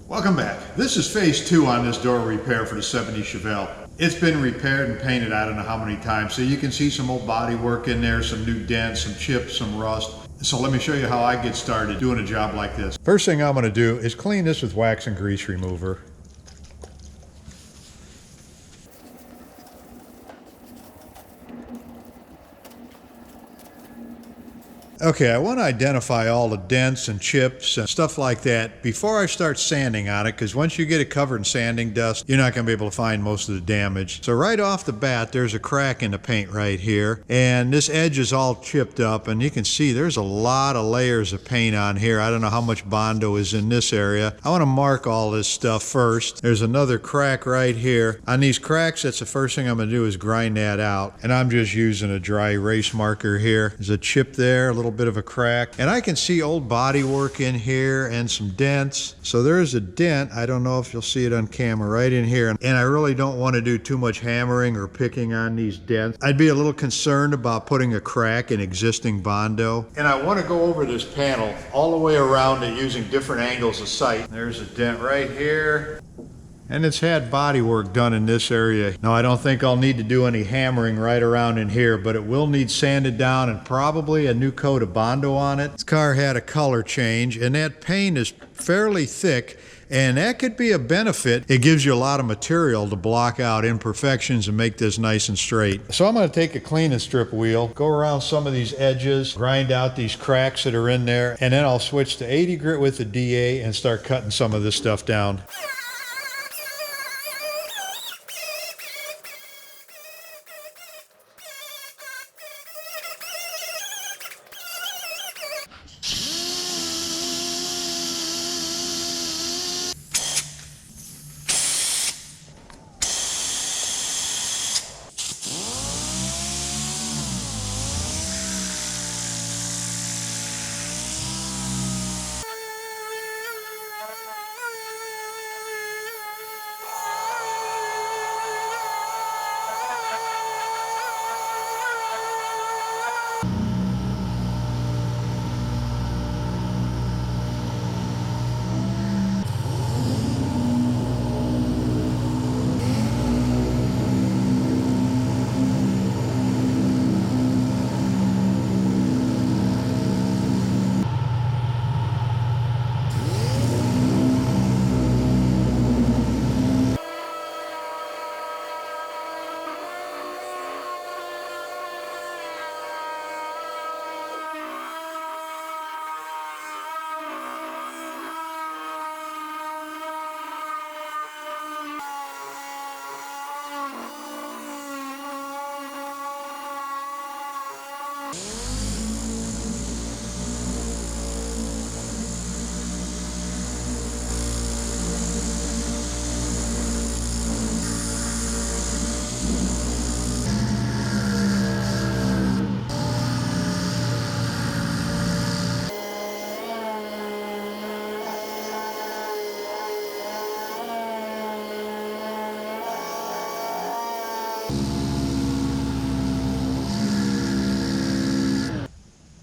Welcome back. This is phase 2 on this door repair for the 70 Chevelle. It's been repaired and painted I don't know how many times. So you can see some old body work in there, some new dents, some chips, some rust. So let me show you how I get started doing a job like this. First thing I'm going to do is clean this with wax and grease remover. Okay, I want to identify all the dents and chips and stuff like that before I start sanding on it, because once you get it covered in sanding dust, you're not going to be able to find most of the damage. So right off the bat, there's a crack in the paint right here, and this edge is all chipped up, and you can see there's a lot of layers of paint on here. I don't know how much Bondo is in this area. I want to mark all this stuff first. There's another crack right here. On these cracks, that's the first thing I'm going to do is grind that out, and I'm just using a dry erase marker here. There's a chip there, a little bit of a crack, and I can see old body work in here and some dents. So there's a dent. I don't know if you'll see it on camera right in here, and I really don't want to do too much hammering or picking on these dents. I'd be a little concerned about putting a crack in existing Bondo, and I want to go over this panel all the way around it using different angles of sight. There's a dent right here, and it's had body work done in this area. Now, I don't think I'll need to do any hammering right around in here, but it will need sanded down and probably a new coat of Bondo on it. This car had a color change, and that paint is fairly thick, and that could be a benefit. It gives you a lot of material to block out imperfections and make this nice and straight. So I'm going to take a cleaning strip wheel, go around some of these edges, grind out these cracks that are in there, and then I'll switch to 80 grit with the DA and start cutting some of this stuff down.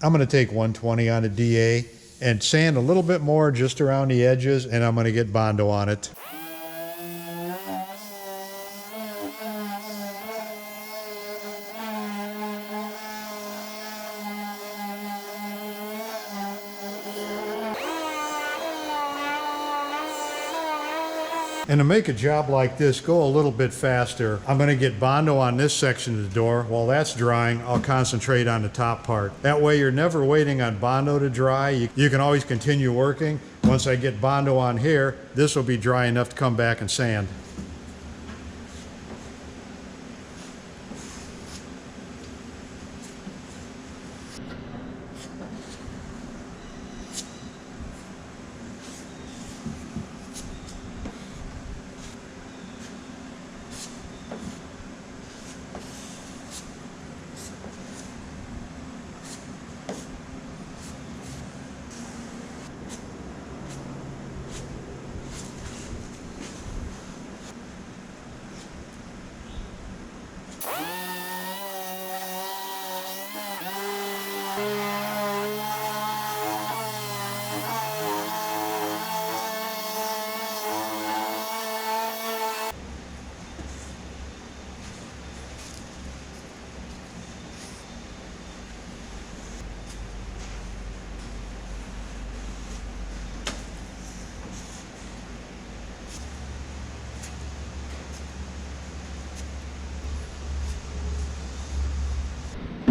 I'm going to take 120 on a DA and sand a little bit more just around the edges, and I'm going to get Bondo on it. And to make a job like this go a little bit faster, I'm going to get Bondo on this section of the door. While that's drying, I'll concentrate on the top part. That way you're never waiting on Bondo to dry. You can always continue working. Once I get Bondo on here, this will be dry enough to come back and sand.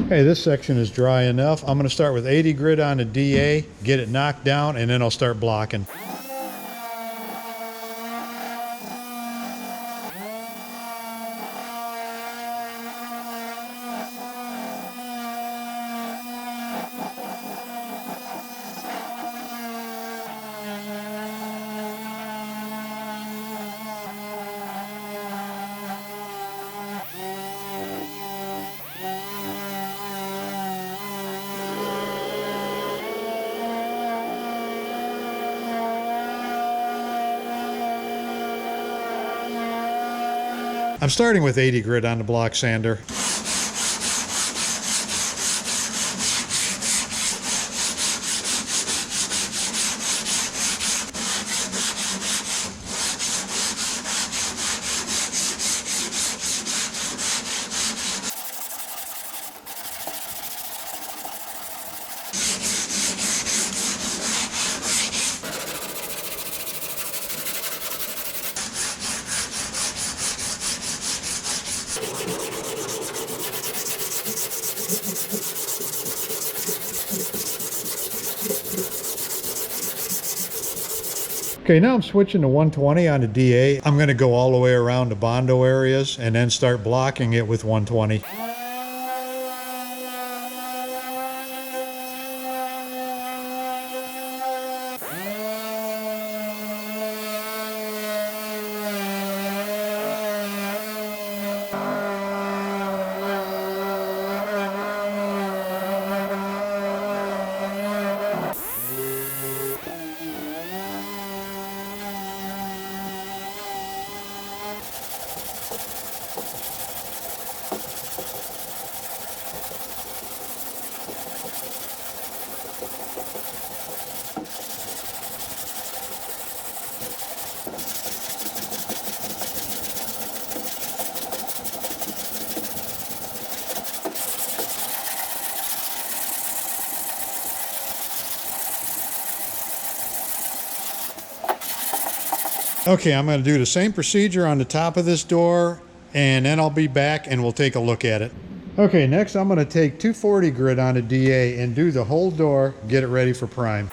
Okay, this section is dry enough. I'm going to start with 80 grit on the DA, get it knocked down, and then I'll start blocking. I'm starting with 80 grit on the block sander. Okay, now I'm switching to 120 on the DA. I'm going to go all the way around the Bondo areas and then start blocking it with 120. Okay, I'm going to do the same procedure on the top of this door, and then I'll be back and we'll take a look at it. Okay, next I'm going to take 240 grit on a DA and do the whole door, get it ready for prime.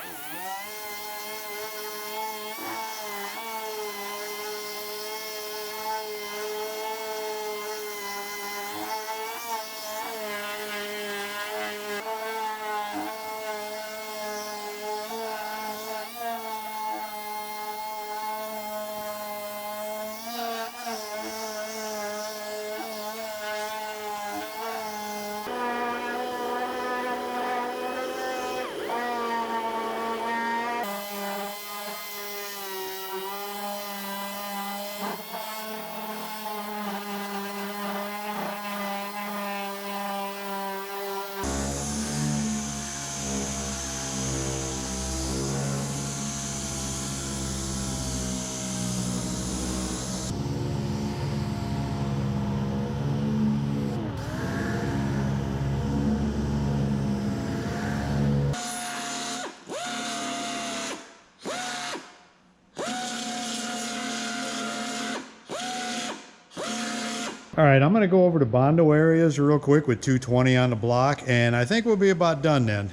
All right, I'm going to go over to Bondo areas real quick with 220 on the block, and I think we'll be about done then.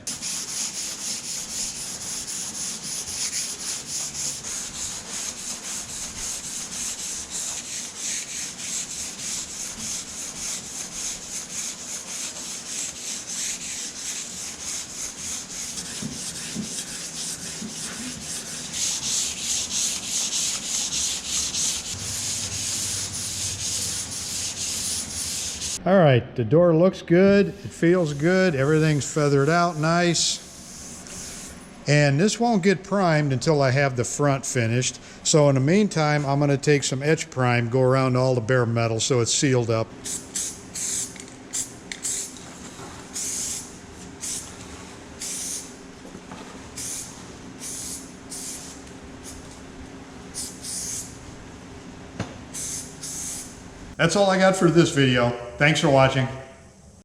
All right, the door looks good, it feels good, everything's feathered out nice. And this won't get primed until I have the front finished. So in the meantime, I'm going to take some etch prime, go around all the bare metal so it's sealed up. That's all I got for this video. Thanks for watching.